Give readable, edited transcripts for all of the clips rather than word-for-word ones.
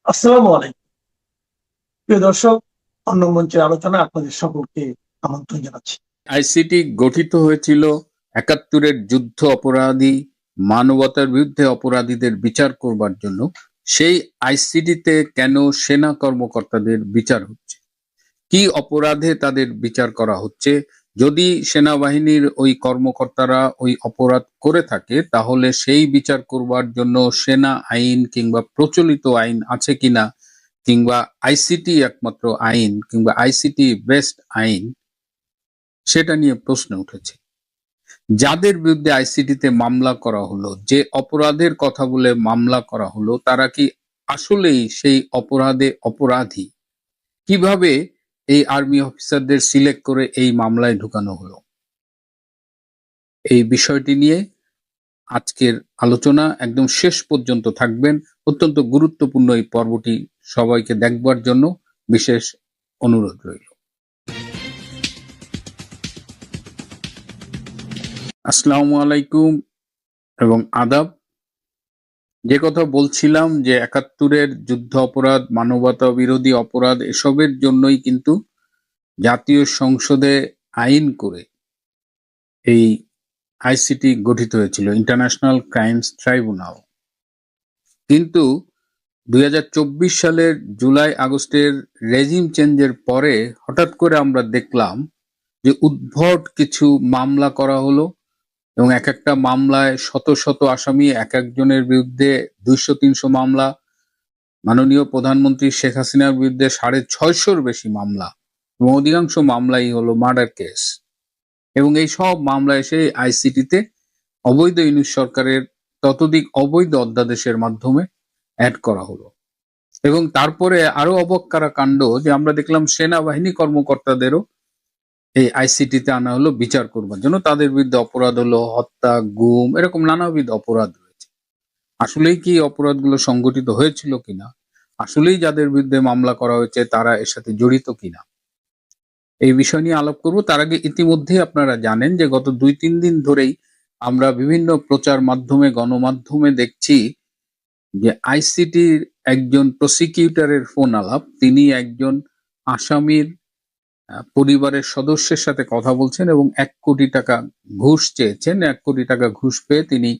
আসসালামু আলাইকুম। প্রিয় দর্শক, অন্য মঞ্চের আলোচনা আপনাদের সকলকে আমন্ত্রণ জানাচ্ছি। আইসিটি গঠিত হয়েছিল ৭১-এর যুদ্ধ অপরাধী, মানবতার বিরুদ্ধে অপরাধীদের বিচার করবার জন্য। সেই আইসিটিতে কেন সেনা কর্মকর্তাদের বিচার হচ্ছে, কি অপরাধে তাদের বিচার করা হচ্ছে? যদি সেনাবাহিনীর ওই কর্মকর্তারা ওই অপরাধ করে থাকে, তাহলে সেই বিচার করবার জন্য সেনা আইন কিংবা প্রচলিত আইন আছে কিনা, কিংবা আইসিটি একমাত্র আইন কিংবা আইসিটি বেস্ট আইন, সেটা নিয়ে প্রশ্ন উঠেছে। যাদের বিরুদ্ধে আইসিটিতে মামলা করা হলো, যে অপরাধের কথা বলে মামলা করা হলো, তারা কি আসলেই সেই অপরাধে অপরাধী? কিভাবে এই আর্মি অফিসারদের সিলেক্ট করে এই মামলায় ঢুকানো হলো? এই বিষয়টি নিয়ে আজকের আলোচনা। একদম শেষ পর্যন্ত থাকবেন। অত্যন্ত গুরুত্বপূর্ণ এই পর্বটি সবাইকে দেখবার জন্য বিশেষ অনুরোধ রইল। আসসালামু আলাইকুম এবং আদাব। যে কথা বলছিলাম যে ৭১-এর যুদ্ধ অপরাধ, মানবতা বিরোধী অপরাধ, এসবের জন্যই কিন্তু জাতীয় সংসদে আইন করে এই আইসিটি গঠিত হয়েছিল, ইন্টারন্যাশনাল ক্রাইমস ট্রাইব্যুনাল। কিন্তু ২০২৪ সালের জুলাই আগস্টের রেজিম চেঞ্জের পরে হঠাৎ করে আমরা দেখলাম যে উদ্ভট কিছু মামলা করা হলো, এবং এক একটা মামলায় শত শত আসামি, এক একজনের বিরুদ্ধে ২০০-৩০০ মামলা। মাননীয় প্রধানমন্ত্রী শেখ হাসিনার বিরুদ্ধে ৬৫০-র বেশি মামলা, এবং অধিকাংশ মামলাই হলো মার্ডার কেস। এবং এই সব মামলা এসে আইসিটিতে অবৈধ ইউনূস সরকারের ততোধিক অবৈধ অধ্যাদেশের মাধ্যমে অ্যাড করা হলো। এবং তারপরে আরো অবাক করা কাণ্ড যে আমরা দেখলাম সেনাবাহিনী কর্মকর্তাদেরও এই আইসিটিতে আনা হলো বিচার করবার জন্য। তাদের বিরুদ্ধে অপরাধ হলো হত্যা, গুম, এরকম নানাবিধ অপরাধ রয়েছে। আসলেই কি অপরাধগুলো সংগঠিত হয়েছিল কিনা, আসলেই যাদের বিরুদ্ধে মামলা করা হয়েছে তারা এর সাথে জড়িত কিনা, এই বিষয় নিয়ে আলাপ করব। তার আগে ইতিমধ্যে আপনারা জানেন যে গত ২-৩ দিন ধরেই আমরা বিভিন্ন প্রচার মাধ্যমে, গণমাধ্যমে দেখছি যে আইসিটির একজন প্রসিকিউটরের ফোন আলাপ। তিনি একজন আসামির পরিবারের সদস্যের সাথে কথা বলছেন এবং ১ কোটি টাকা ঘুষ চেয়েছেন। ১ কোটি টাকা ঘুষ পেয়ে তিনি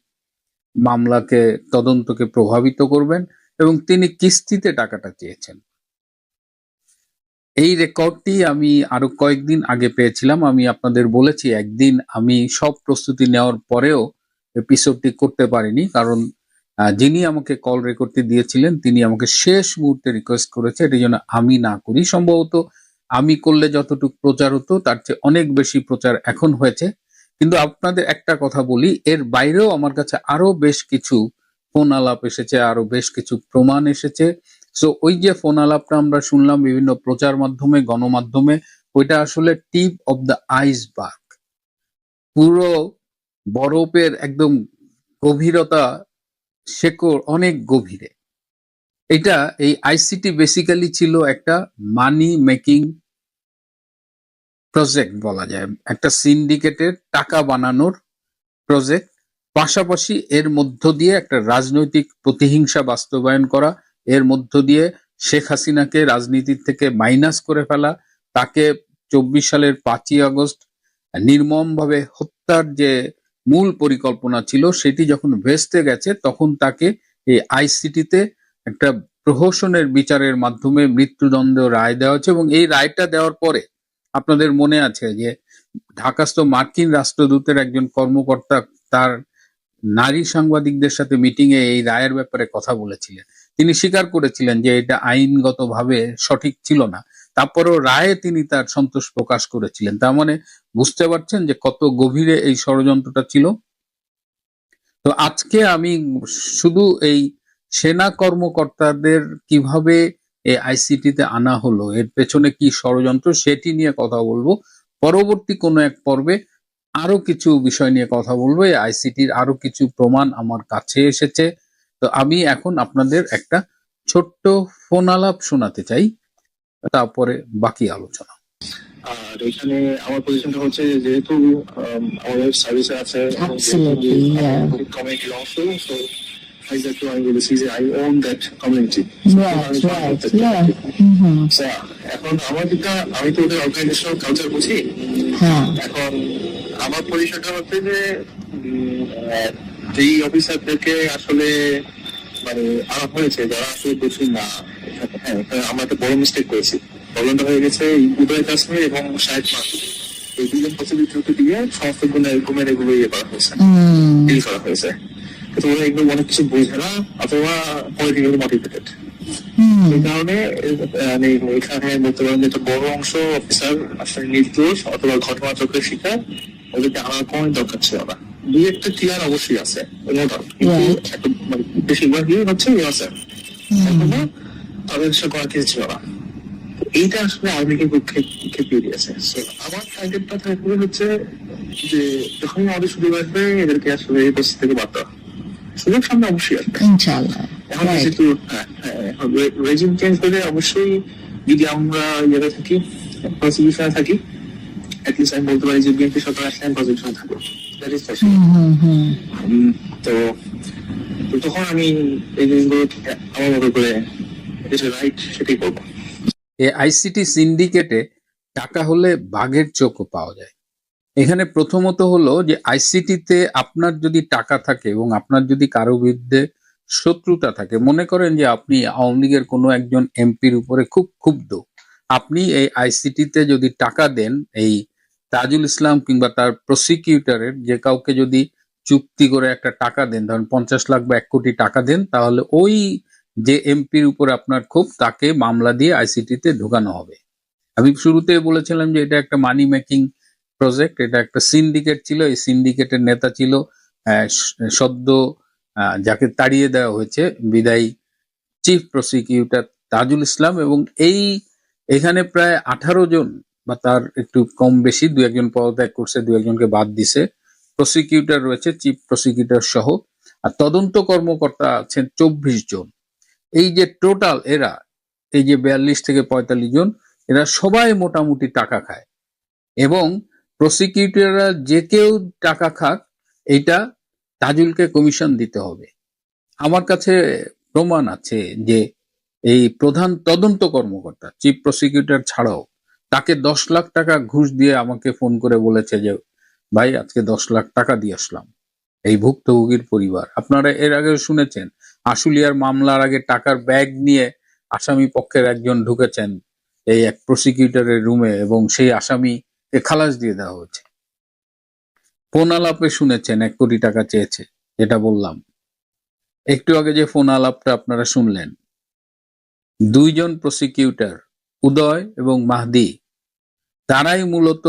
মামলাকে, তদন্তকে প্রভাবিত করবেন, এবং তিনি কিস্তিতে টাকাটা চেয়েছেন। এই রেকর্ডটি আমি আরো কয়েকদিন আগে পেয়েছিলাম। আমি আপনাদের বলেছি, একদিন আমি সব প্রস্তুতি নেওয়ার পরেও এপিসোডটি করতে পারিনি, কারণ যিনি আমাকে কল রেকর্ডটি দিয়েছিলেন তিনি আমাকে শেষ মুহূর্তে রিকোয়েস্ট করেছে এটি যেন আমি না করি। সম্ভবত আমি করলে যতটুকু প্রচার হতো তার চেয়ে অনেক বেশি প্রচার এখন হয়েছে। কিন্তু আপনাদের একটা কথা বলি, এর বাইরেও আমার কাছে আরো বেশ কিছু ফোন আলাপ এসেছে, আরো বেশ কিছু প্রমাণ এসেছে। সো ওই যে ফোন আলাপটা আমরা শুনলাম বিভিন্ন প্রচার মাধ্যমে, গণমাধ্যমে, ওইটা আসলে টিপ অফ দ্য আইসবার্গ। পুরো বরফের একদম গভীরতা, শেকড় অনেক গভীরে। এটা, এই আইসিটি বেসিক্যালি ছিল একটা মানি মেকিং প্রজেক্ট বলা যায়, একটা সিন্ডিকেটের টাকা বানানোর প্রজেক্ট। পাশাপাশি এর মধ্য দিয়ে একটা রাজনৈতিক প্রতিহিংসা বাস্তবায়ন করা, এর মধ্য দিয়ে শেখ হাসিনাকে রাজনীতির থেকে মাইনাস করে ফেলা, তাকে ২৪ সালের ৫ই আগস্ট নির্মমভাবে হত্যার যে মূল পরিকল্পনা ছিল সেটি যখন ভেস্তে গেছে, তখন তাকে এই আইসিটিতে একটা প্রহসনের বিচারের মাধ্যমে মৃত্যুদণ্ড রায় দেওয়া হয়েছে। এবং এই রায়টা দেওয়ার পরে আপনাদের মনে আছে যে ঢাকাস্থ মার্কিন রাষ্ট্রদূতের একজন কর্মকর্তা তার নারী সাংবাদিকদের সাথে মিটিং এ এই রায়ের ব্যাপারে কথা বলেছিলেন। তিনি স্বীকার করেছিলেন যে এটা আইনগতভাবে সঠিক ছিল না, তারপরেও রায়ে তিনি তার সন্তোষ প্রকাশ করেছিলেন। তার মানে বুঝতে পারছেন যে কত গভীরে এই ষড়যন্ত্রটা ছিল। তো আজকে আমি শুধু এই সেনা কর্মকর্তাদের কিভাবে এই আইসিটিতে আনা হলো, এর পেছনে কি ষড়যন্ত্র, সেটি নিয়ে কথা বলবো। পরবর্তী কোনো এক পর্বে আরো কিছু বিষয় নিয়ে কথা বলবো। এই আইসিটির আরো কিছু প্রমাণ আমার কাছে এসেছে। তো আমি এখন আপনাদের একটা ছোট্ট ফোন আলাপ শোনাতে চাই, তারপরে বাকি আলোচনা। আর এখানে আমার পজিশনটা হচ্ছে যেহেতু আমাদের সার্ভিসে আছে Absolutely, yeah. কমিউনিটি অংশ, তো হাইজাক আমি বলেছি যে I own that community. Right. Yeah. Mm-hmm. এখন আমার যেটা, আমি তো ওদের অর্গানাইজেশনাল কালচার বুঝি। হ্যাঁ। এখন আমার পরিচয়টা হচ্ছে যে যেই অফিসারদেরকে আসলে মানে আনা হয়েছে, যারা আসলে দোষী না, হ্যাঁ আমরা একটা বড় মিস্টেক করেছি। প্রবলেমটা হয়ে গেছে উদয় কাশ্মীর এবং শাহেদ মাসুদ, এই দুজন প্রসিকিউটরকে দিয়ে সমস্ত গুণের এগুলো ইয়ে করা হয়েছে, ডিল করা হয়েছে। তো ওরা এগুলো অনেক কিছু বোঝে না অথবা পলিটিক্যালি মোটিভেটেড। এই কারণে মানে এখানে বলতে পারেন যে একটা বড় অংশ অফিসার আসলে নির্দোষ অথবা ঘটনাচক্রের শিকার, ওদেরকে আনার কোনো দরকার ছিল না। দুই একটা ক্লিয়ার অবশ্যই আছে, কিন্তু মানে বেশিরভাগই হচ্ছে তাদের সাথে করার কিছু ছিল না। এইটা আসলে আর্মিকে খেপিয়ে দিয়েছে। আমার টার্গেটটা থাকবে হচ্ছে যে যখনই আমাদের সুযোগ আসবে এদেরকে আসলে এই পরিস্থিতি থেকে বাদ দেওয়া। সুযোগ সামনে অবশ্যই আসবে ইনশাআল্লাহ। এখন যেহেতু রেজিম চেঞ্জ করে অবশ্যই যদি আমরা ইয়েতে থাকি, প্রসিকিউশনে থাকি, অ্যাটলিস্ট আমি বলতে পারি যে বিএনপি সরকার আসলে আমি প্রসিকিউশনে থাকবো। তো তখন আমি এই জিনিসগুলো আমার মতো করে যেটা রাইট সেটাই করবো। এই আইসিটি সিন্ডিকেটে টাকা হলে বাঘের চোখও পাওয়া যায়। এখানে প্রথমত হলো যে আইসিটিতে আপনার যদি টাকা থাকে এবং আপনার যদি কারো বিরুদ্ধে শত্রুতা থাকে, মনে করেন যে আপনি আওয়ামী লীগের কোনো একজন এমপির উপরে খুব ক্ষুব্ধ, আপনি এই আইসিটিতে যদি টাকা দেন, এই তাজুল ইসলাম কিংবা তার প্রসিকিউটরের যে কাউকে যদি চুক্তি করে একটা টাকা দেন, ধরেন 50 লাখ বা 1 কোটি টাকা দেন, তাহলে ওই যে এমপির উপর আপনার ক্ষোভ তাকে মামলা দিয়ে আইসিটিতে ঢোকানো হবে। আমি শুরুতে বলেছিলাম যে এটা একটা মানি মেকিং প্রজেক্ট, এটা একটা সিন্ডিকেট ছিল। এই সিন্ডিকেটের নেতা ছিল সদ্য যাকে তাড়িয়ে দেওয়া হয়েছে বিদায়ী চিফ প্রসিকিউটর তাজুল ইসলাম, এবং এখানে প্রায় 18 জন বা তার একটু কম বেশি, 2-1 পদত্যাগ করছে, 2-1জনকে বাদ দিছে, প্রসিকিউটর রয়েছে, চিফ প্রসিকিউটর সহ, আর তদন্ত কর্মকর্তা আছেন 24 জন। এই যে টোটাল এরা, এই যে 42 থেকে 45 জন, এরা সবাই মোটামুটি টাকা খায়, এবং প্রসিকিউটররা যে কেউ টাকা খাক এইটা তাজুলকে কমিশন দিতে হবে। আমার কাছে প্রমাণ আছে যে এই প্রধান তদন্ত কর্মকর্তা চিফ প্রসিকিউটর ছাড়াও তাকে 10 লাখ টাকা ঘুষ দিয়ে আমাকে ফোন করে বলেছে যে ভাই আজকে 10 লাখ টাকা দিয়ে আসলাম। এই ভুক্তভোগীর পরিবার, আপনারা এর আগে শুনেছেন আশুলিয়ার মামলার আগে টাকার ব্যাগ নিয়ে আসামি পক্ষের একজন ঢুকেছেন এই এক প্রসিকিউটরের রুমে, এবং সেই আসামিকে খালাস দিয়ে দেওয়া হয়েছে। ফোন আলাপে শুনেছেন 1 কোটি টাকা চেয়েছে, যেটা বললাম একটু আগে, যে ফোন আলাপটা আপনারা শুনলেন, 2 জন প্রসিকিউটর উদয় এবং মাহদি, তারাই মূলত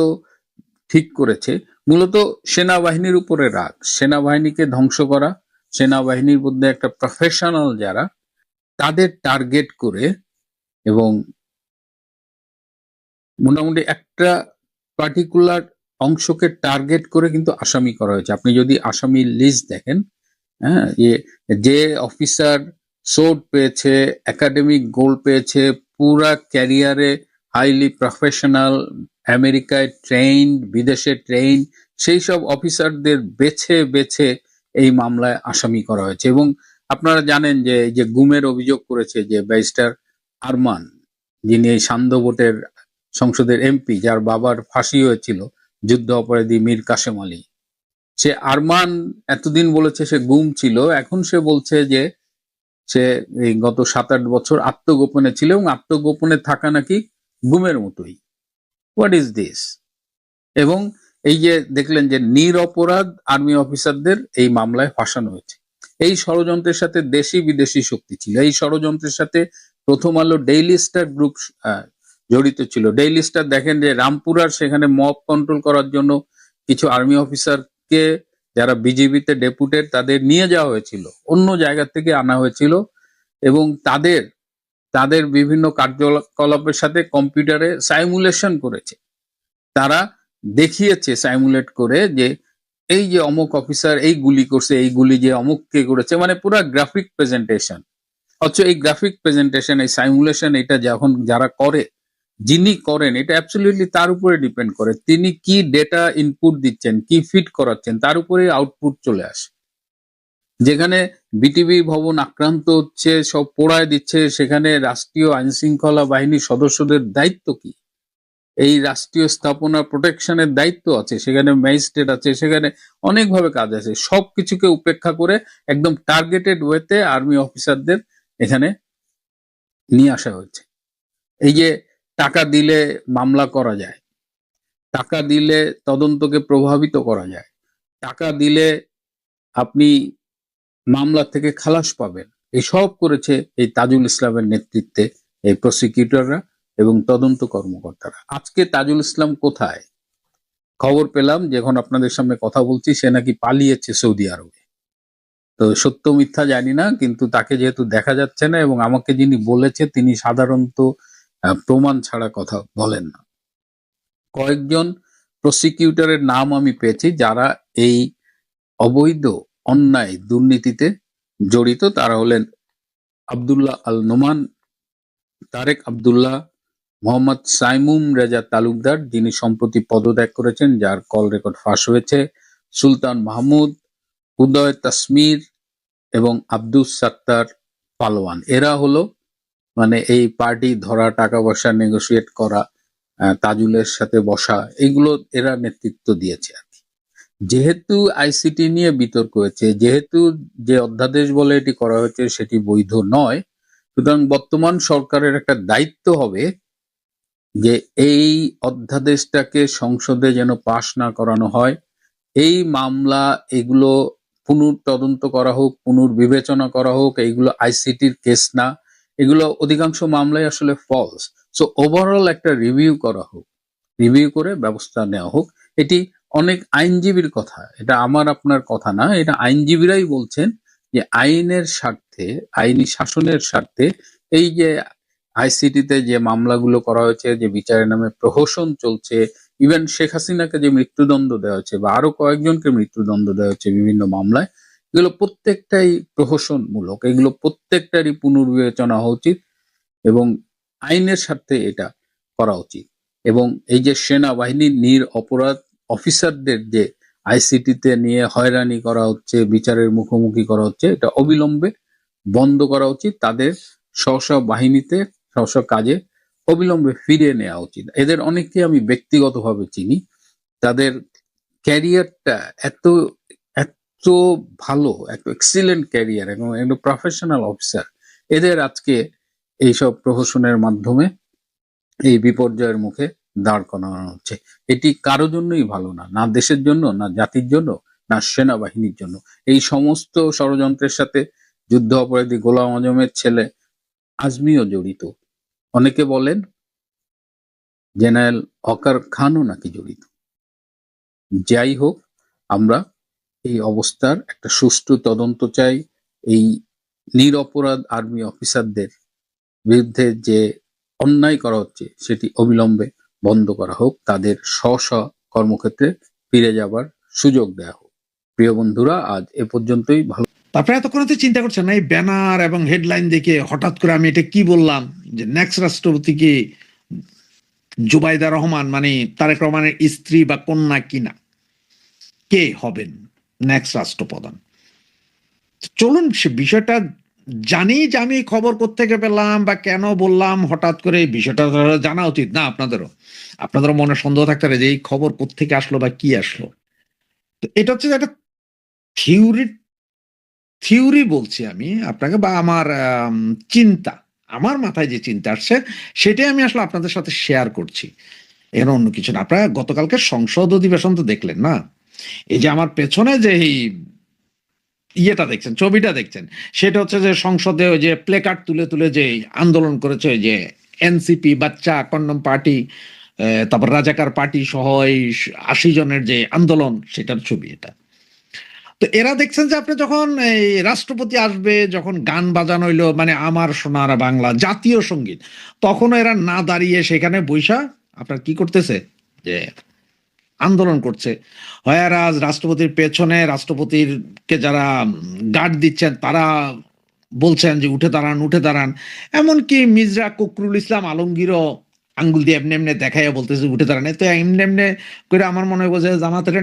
ঠিক করেছে। মূলত সেনাবাহিনীর উপরে রাগ, সেনাবাহিনীকে ধ্বংস করা, সেনাবাহিনীর মধ্যে একটা প্রফেশনাল যারা, তাদের টার্গেট করে, এবং মোটামুটি একটা পার্টিকুলার অংশকে টার্গেট করে কিন্তু আসামি করা হয়েছে। আপনি যদি আসামির লিস্ট দেখেন, হ্যাঁ, যে অফিসার সোর্ড পেয়েছে, একাডেমিক গোল্ড পেয়েছে, পুরা ক্যারিয়ারে হাইলি প্রফেশনাল, আমেরিকায় ট্রেইন, বিদেশে ট্রেইন, সেই সব অফিসারদের বেছে বেছে এই মামলায় আসামি করা হয়েছে। এবং আপনারা জানেন যে এই যে গুমের অভিযোগ করেছে যে ব্যারিস্টার আরমান, যিনি এই সান্ধ্য ভোটের সংসদের এমপি, যার বাবার ফাঁসি হয়েছিল যুদ্ধ অপরাধী মীর কাসেম আলী, সে আরমান এতদিন বলেছে সে গুম ছিল, এখন সে বলছে যে সে এই গত 7-8 বছর আত্মগোপনে ছিল, এবং আত্মগোপনে থাকা নাকি গুমের মতোই। What is this? এবং এই যে দেখলেন যে নিরপরাধ আর্মি অফিসারদের এই মামলায় ফাঁসানো হয়েছে। এই ষড়যন্ত্রের সাথে দেশি বিদেশি শক্তি ছিল। এই ষড়যন্ত্রের সাথে প্রথম আলো ডেইলি স্টার গ্রুপ জড়িত ছিল। ডেইলি স্টার দেখেন যে রামপুরার সেখানে মব কন্ট্রোল করার জন্য কিছু আর্মি অফিসারকে, যারা বিজিবিতে ডেপুটেড, তাদের নিয়ে যাওয়া হয়েছিল, অন্য জায়গা থেকে আনা হয়েছিল, এবং তাদের বিভিন্ন কার্যকলাপের সাথে কম্পিউটারে সাইমুলেশন করেছে। তারা দেখিয়েছে সাইমুলেট করে যে এই যে অমুক অফিসার এই গুলি করছে, এই গুলি যে অমুককে করেছে, মানে পুরো গ্রাফিক প্রেজেন্টেশন। অথচ এই গ্রাফিক প্রেজেন্টেশন, এই সাইমুলেশন, এটা যখন যারা করে, যিনি করেন, এটা অ্যাবসলিউটলি তার উপরে ডিপেন্ড করে তিনি কি ডেটা ইনপুট দিচ্ছেন, কি ফিট করাচ্ছেন, তার উপরে আউটপুট চলে আসে। যেখানে বিটিভি ভবন আক্রান্ত হচ্ছে, সব পোড়ায় দিচ্ছে, সেখানে রাষ্ট্রীয় আইন শৃঙ্খলা বাহিনীর সদস্যদের দায়িত্ব কি? এই রাষ্ট্রীয় স্থাপনা প্রোটেকশনের দায়িত্ব আছে, সেখানে ম্যাজিস্ট্রেট আছে, সেখানে অনেকভাবে কাজ আছে। সবকিছুকে উপেক্ষা করে একদম টার্গেটেড ওয়েতে আর্মি অফিসারদের এখানে নিয়ে আসা হয়েছে। এই যে টাকা দিলে মামলা করা যায়, টাকা দিলে তদন্তকে প্রভাবিত করা যায়, টাকা দিলে আপনি মামলা থেকে খালাস পাবেন, এসব করেছে এই তাজুল ইসলামের নেতৃত্বে এই প্রসিকিউটররা এবং তদন্ত কর্মকর্তারা। আজকে তাজুল ইসলাম কোথায়? খবর পেলাম, যখন আপনাদের সামনে কথা বলছি, সে নাকি পালিয়েছে সৌদি আরবে। তো সত্য মিথ্যা জানি না, কিন্তু তাকে যেহেতু দেখা যাচ্ছে না, এবং আমাকে যিনি বলেছে তিনি সাধারণত প্রমাণ ছাড়া কথা বলেন না। কয়েকজন প্রসিকিউটরের নাম আমি পেয়েছি যারা এই অবৈধ অন্যায় দুর্নীতিতে জড়িত। তারা হলেন আব্দুল্লাহ আল নোমান, তারেক আব্দুল্লাহ, মোহাম্মদ সাইমুম রেজা তালুকদার, যিনি সম্প্রতি পদত্যাগ করেছেন, যার কল রেকর্ড ফাঁস হয়েছে, সুলতান মাহমুদ, উদয় তাসমির এবং আব্দুস সাত্তার পালোয়ান। এরা হলো মানে এই পার্টি ধরা, টাকা পয়সা নেগোশিয়েট করা, তাজুলের সাথে বসা, এগুলো এরা নেতৃত্ব দিয়েছে আর কি। যেহেতু আইসিটি নিয়ে বিতর্ক হয়েছে, যেহেতু যে অধ্যাদেশ বলে এটি করা হয়েছে সেটি বৈধ নয়, সুতরাং বর্তমান সরকারের একটা দায়িত্ব হবে যে এই অধ্যাদেশটাকে সংসদে যেন পাশ না করানো হয়। এই মামলা এগুলো পুনর্তদন্ত করা হোক, পুনর্বিবেচনা করা হোক। এইগুলো আইসিটির কেস না, এগুলো অধিকাংশ মামলাই আসলে ফলস। সো ওভারঅল একটা রিভিউ করা হোক, রিভিউ করে ব্যবস্থা নেওয়া হোক। এটি অনেক আইনজীবীর কথা, এটা আমার আপনার কথা না, এটা আইনজীবীরাই বলছেন যে আইনের স্বার্থে, আইনি শাসনের স্বার্থে এই যে আইসিটিতে যে মামলাগুলো করা হয়েছে, যে বিচারের নামে প্রহসন চলছে, ইভেন শেখ হাসিনাকে যে মৃত্যুদণ্ড দেওয়া হয়েছে বা আরো কয়েকজনকে মৃত্যুদণ্ড দেওয়া হয়েছে বিভিন্ন মামলায়, এগুলো প্রত্যেকটাই প্রহসনমূলক, এগুলো প্রত্যেকটারই পুনর্বিবেচনা হওয়া উচিত এবং আইনের স্বার্থে এটা করা উচিত। এবং এই যে সেনাবাহিনীর নিরপরাধ অফিসারদের যে আইসিটিতে নিয়ে হয়রানি করা হচ্ছে, বিচারের মুখোমুখি করা হচ্ছে, এটা অবিলম্বে বন্ধ করা উচিত। তাদের স্ব বাহিনীতে, স্ব কাজে অবিলম্বে ফিরিয়ে নেওয়া উচিত। এদের অনেককে আমি ব্যক্তিগতভাবে চিনি, তাদের ক্যারিয়ারটা এত এত ভালো, এত এক্সিলেন্ট ক্যারিয়ার এবং একদম প্রফেশনাল অফিসার, এদের আজকে এইসব প্রহসনের মাধ্যমে এই বিপর্যয়ের মুখে দাঁড় করানো হচ্ছে। এটি কারো জন্যই ভালো না, না দেশের জন্য, না জাতির জন্য, না সেনাবাহিনীর জন্য। এই সমস্ত ষড়যন্ত্রের সাথে যুদ্ধ অপরাধী গোলাম আজমের ছেলে আজমিও জড়িত। অনেকে বলেন জেনারেল ওয়াকার খানও নাকি জড়িত। যাই হোক, আমরা এই অবস্থার একটা সুষ্ঠু তদন্ত চাই। এই নিরপরাধ আর্মি অফিসারদের বিরুদ্ধে যে অন্যায় করা হচ্ছে সেটি অবিলম্বে বন্ধ করা হোক, তাদের স্ব কর্মক্ষেত্রে ফিরে যাবার সুযোগ দেওয়া হোক। প্রিয় বন্ধুরা, আজ এ পর্যন্তই। ভালো। তারপরে এতক্ষণ তো চিন্তা করছেন না, এই ব্যানার এবং হেডলাইন দেখে হঠাৎ করে আমি এটা কি বললাম যে নেক্সট রাষ্ট্রপতি কি জুবাইদা রহমান, মানে তারেক রহমানের স্ত্রী বা কন্যা কিনা, কে হবেন নেক্সট রাষ্ট্রপ্রধান। চলুন সে বিষয়টা জানি যে আমি খবর কোত্থেকে পেলাম বা কেন বললাম হঠাৎ করে, এই বিষয়টা জানা উচিত না আপনাদেরও মনে সন্দেহ থাকতে পারে যে এই খবর কোত্থেকে আসলো বা কি আসলো। তো এটা হচ্ছে একটা থিওরি বলছি আমি আপনাকে, বা আমার চিন্তা, আমার মাথায় যে চিন্তা আসছে সেটাই আমি আসলে আপনাদের সাথে শেয়ার করছি, এর অন্য কিছু না। আপনারা গতকালকে সংসদ অধিবেশন তো দেখলেন না? এই যে আমার পেছনে যে ইয়েটা দেখছেন, ছবিটা দেখছেন, সেটা হচ্ছে যে সংসদে ওই যে প্লেকার্ড তুলে তুলে যে আন্দোলন করেছে ওই যে এনসিপি, বাচ্চা কন্ডম পার্টি, তারপর রাজাকার পার্টি সহ এই 80 জনের যে আন্দোলন, সেটার ছবি এটা। তো এরা দেখছেন যে আপনি যখন এই রাষ্ট্রপতি আসবে, যখন গান বাজানো হইলো, মানে আমার সোনার বাংলা জাতীয় সঙ্গীত, তখন এরা না দাঁড়িয়ে সেখানে বৈশা আপনার কি করতেছে, যে আন্দোলন করছে। হয়ারাজ রাষ্ট্রপতির পেছনে রাষ্ট্রপতির কে যারা গার্ড দিচ্ছেন তারা বলছেন যে উঠে দাঁড়ান। এমনকি মির্জা ফখরুল ইসলাম আলমগীরও আঙ্গুল দিয়ে এমনি এমনি দেখাইয়া বলতেছে উঠে দাঁড়ান। তো এমনি এমনি করে আমার মনে হয় যে জামাতের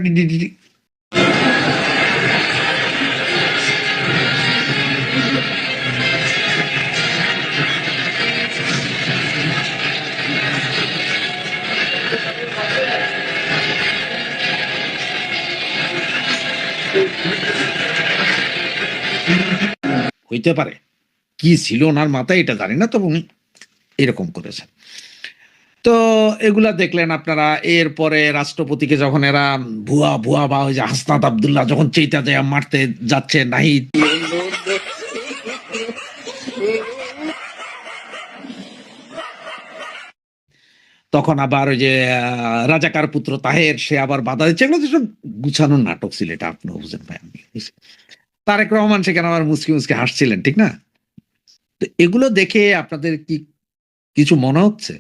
হইতে পারে, কি ছিল ওনার মাথায় এটা জানি না, তবে উনি এরকম করেছেন। তো এগুলা দেখলেন আপনারা। এরপরে রাষ্ট্রপতিকে যখন এরা ভুয়া ভুয়া বা ওই যে হাসনাত আব্দুল্লাহ যখন চেইতা যায় মারতে যাচ্ছে নাহিদ, তখন আবার ওই যে রাজাকার পুত্র তাহের সে আবার বাধা দিচ্ছে। এগুলো তো সব গুছানো নাটক ছিল, এটা আপনিও বুঝেন ভাই, আমি বুঝি। তারেক রহমান সেখানে আবার মুসকি মুসকি হাসছিলেন, ঠিক না? তো এগুলো দেখে আপনাদের কি কিছু মনে হচ্ছে?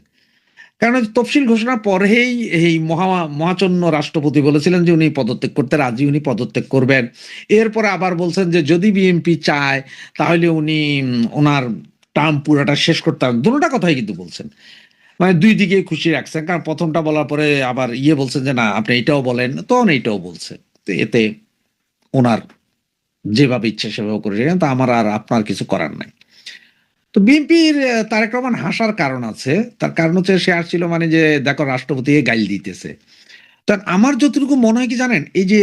কারণ তফসিল ঘোষণার পরেই এই মহাচন্য রাষ্ট্রপতি বলেছিলেন যে উনি পদত্যাগ করতে রাজি, উনি পদত্যাগ করবেন। এরপরে আবার বলছেন যে যদি বিএনপি চায় তাহলে উনি ওনার টার্ম পুরাটা শেষ করতে হবে। দুটোটা কথাই কিন্তু বলছেন, মানে দুই দিকে খুশি রাখছেন। কারণ প্রথমটা বলার পরে আবার বলছেন যে না আপনি এটাও বলেন, তখন এইটাও বলছে। তো এতে ওনার যেভাবে ইচ্ছে সেভাবে করে রেখেন, তা আমার আর আপনার কিছু করার নাই। তো বিএনপির তারেক রহমান হাসার কারণ আছে, তার কারণ হচ্ছে সে আসছিল মানে যে দেখো রাষ্ট্রপতিকে গাইল দিতেছে। তা আমার যতটুকু মনে হয় কি জানেন, এই যে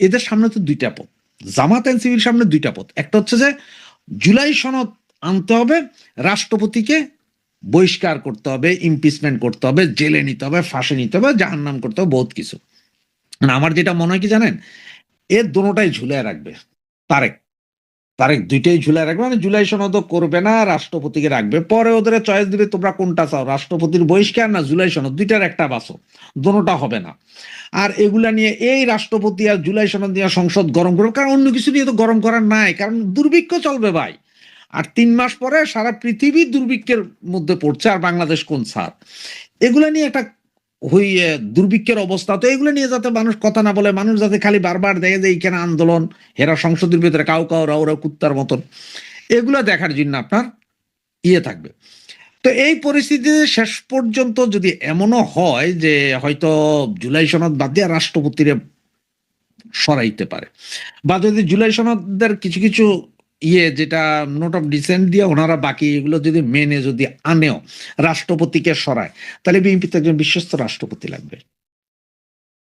এদের সামনে তো দুইটা পথ, জামাত এনসিপির সামনে দুইটা পথ। একটা হচ্ছে যে জুলাই সনদ আনতে হবে, রাষ্ট্রপতিকে বহিষ্কার করতে হবে, ইমপিচমেন্ট করতে হবে, জেলে নিতে হবে, ফাঁসি নিতে হবে, জাহান্নাম করতে হবে, বহুত কিছু। আমার যেটা মনে হয় কি জানেন, এর দোনোটাই ঝুলে রাখবে তারেক। তারেক দুইটাই ঝুলায় রাখবে, মানে জুলাই সনদও করবে না, রাষ্ট্রপতিকে রাখবে। পরে ওদের চয়েস দিবে তোমরা কোনটা চাও, রাষ্ট্রপতির বহিষ্কার না জুলাই সনদ, দুইটার একটা বাসো, দোনোটা হবে না। আর এগুলা নিয়ে এই রাষ্ট্রপতি আর জুলাই সনদ নিয়ে সংসদ গরম করবে, কারণ অন্য কিছু নিয়ে তো গরম করার নাই, কারণ দুর্ভিক্ষ চলবে ভাই। আর 3 মাস পরে সারা পৃথিবী দুর্ভিক্ষের মধ্যে পড়ছে, আর বাংলাদেশ কোন ছাড়। এগুলা নিয়ে একটা দুর্ভিক্ষের অবস্থা, তো এগুলো নিয়ে যাতে মানুষ কথা না বলে, মানুষ যাতে খালি বারবার দেখে যে এইখানে আন্দোলন, হেরা সংসদের ভিতরে কাউ রাউরা কুত্তার মতন, এগুলো দেখার জন্য আপনার থাকবে। তো এই পরিস্থিতিতে শেষ পর্যন্ত যদি এমনও হয় যে হয়তো জুলাই সনদ বাদ দিয়ে রাষ্ট্রপতিরে সরাইতে পারে, বা যদি জুলাই সনদের কিছু কিছু যেটা নোট অফ ডিসেন্ট দিয়ে ওনারা বাকি এগুলো যদি মেনে যদি আনেও রাষ্ট্রপতিকে সরায়, তাহলে বিএনপি তো একজন বিশ্বস্ত রাষ্ট্রপতি লাগবে।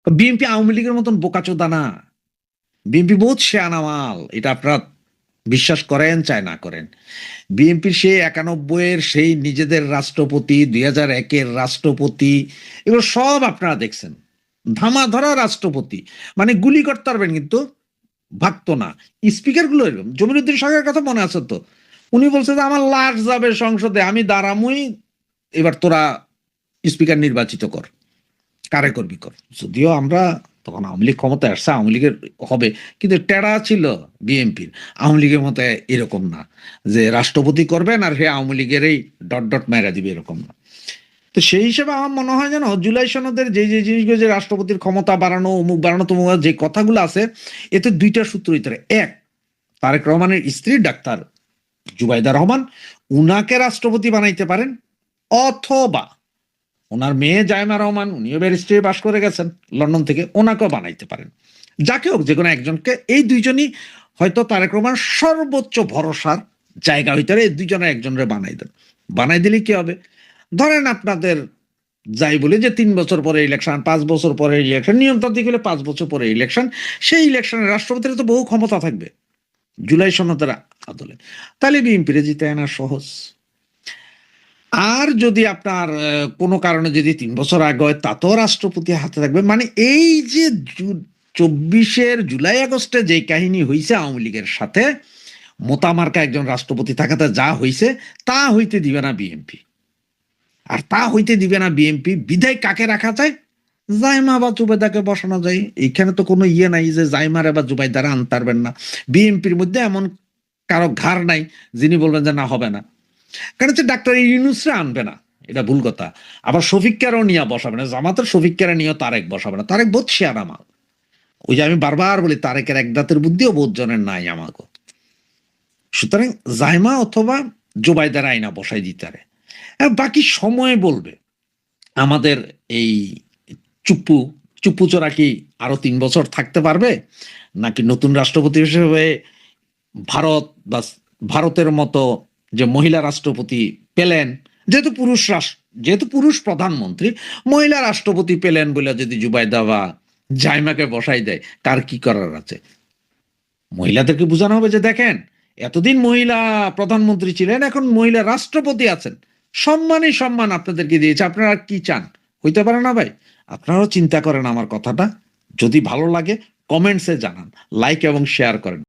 বিএনপি আওয়ামী লীগের মতন বোকাচোদা না, বিএনপি বহুত শেয়ানা মাল, এটা আপনারা বিশ্বাস করেন চাই না করেন। বিএনপির সেই 91-এর সেই নিজেদের রাষ্ট্রপতি, 2001-এর রাষ্ট্রপতি, এগুলো সব আপনারা দেখছেন, ধামা ধরা রাষ্ট্রপতি, মানে গুলি করতে পারবেন কিন্তু ভাগতো না। স্পিকার গুলো এরকম, জমিরুদ্দিন সরকারের কথা মনে আছে তো, উনি বলছে যে আমার লাশ যাবে সংসদে, আমি দাঁড়ামুই, এবার তোরা স্পিকার নির্বাচিত কর, কারে করবি কর। যদিও আমরা তখন আওয়ামী লীগ ক্ষমতায় আসছে, আওয়ামী লীগের হবে, কিন্তু টেরা ছিল বিএনপির। আওয়ামী লীগের মতো এরকম না যে রাষ্ট্রপতি করবেন আর হে আওয়ামী লীগের এই ডট ডট মেরা দিবে, এরকম না। তো সেই হিসেবে আমার মনে হয় যেন জুলাই সনদের যে যে জিনিসগুলো, যে রাষ্ট্রপতির ক্ষমতা বাড়ানো, অমুক বাড়ানো তমুক, যে কথাগুলো আছে, এতে দুইটা সূত্র ভিতরে, এক, তারেক রহমানের স্ত্রী ডাক্তার জুবাইদা রহমান, উনাকে রাষ্ট্রপতি বানাইতে পারেন, অথবা ওনার মেয়ে জাইমা রহমান, উনিও ব্যারিস্টারি পাশ করে গেছেন লন্ডন থেকে, ওনাকেও বানাইতে পারেন। যাকে হোক, যে কোনো একজনকে, এই দুইজনই হয়তো তারেক রহমান সর্বোচ্চ ভরসার জায়গা হইতে এই দুইজনের একজনের বানাই দেন। বানাই দিলে কি হবে, ধরেন আপনাদের যাই বলি যে 3 বছর পরে ইলেকশন, 5 বছর পরে ইলেকশন, নিয়মতান্ত্রিক হলে 5 বছর পরে ইলেকশন, সেই ইলেকশনে রাষ্ট্রপতির তো বহু ক্ষমতা থাকবে জুলাই সনদের আদলে, তাহলে বিএনপিরে জিতে আনা সহজ। আর যদি আপনার কোনো কারণে যদি 3 বছর আগে হয়, তাতেও রাষ্ট্রপতি হাতে থাকবে। মানে এই যে 24-এর জুলাই আগস্টে যে কাহিনী হয়েছে আওয়ামী লীগের সাথে, মোতামার্কা একজন রাষ্ট্রপতি থাকাতে যা হয়েছে, তা হইতে দিবে না বিএনপি। আর তা হইতে দিবে না বিএনপি বিধায় কাকে রাখা যায়, জাইমা বা জুবাইদাকে বসানো যায়। এখানে তো কোনো নাই যে জাইমারে বা জুবাইদারা আনতে পারবেন না। বিএনপির মধ্যে এমন কারো ঘাড় নাই যিনি বলবেন যে না, হবে না। কারণ হচ্ছে ডাক্তার ইউনূসরে আনবে না, এটা ভুল কথা। আবার শফিককেও নিয়ে বসাবে না, জামাতের শফিককে নিয়ে তারেক বসাবে না। তারেক বহুত শেয়ার আমার, ওই যে আমি বারবার বলি তারেকের এক দাঁতের বুদ্ধিও বহুত জনের নাই আমাকে। সুতরাং জাইমা অথবা জুবাইদার আইনা বসাই দিতে পারে। বাকি সময় বলবে আমাদের এই চুপ্পু চোরা কি আরো 3 বছর থাকতে পারবে, নাকি নতুন রাষ্ট্রপতি হিসেবে ভারতের মতো যে মহিলা রাষ্ট্রপতি পেলেন, যেহেতু পুরুষ প্রধানমন্ত্রী, মহিলা রাষ্ট্রপতি পেলেন বলে যদি জুবাইদা বা জাইমাকে বসাই দেয়, কার কি করার আছে? মহিলাদেরকে বোঝানো হবে যে দেখেন এতদিন মহিলা প্রধানমন্ত্রী ছিলেন, এখন মহিলা রাষ্ট্রপতি আছেন, সম্মানই সম্মান আপনাদেরকে দিয়েছে, আপনারা আর কি চান? হইতে পারে না ভাই? আপনারাও চিন্তা করেন আমার কথাটা, যদি ভালো লাগে কমেন্টসে জানান, লাইক এবং শেয়ার করেন।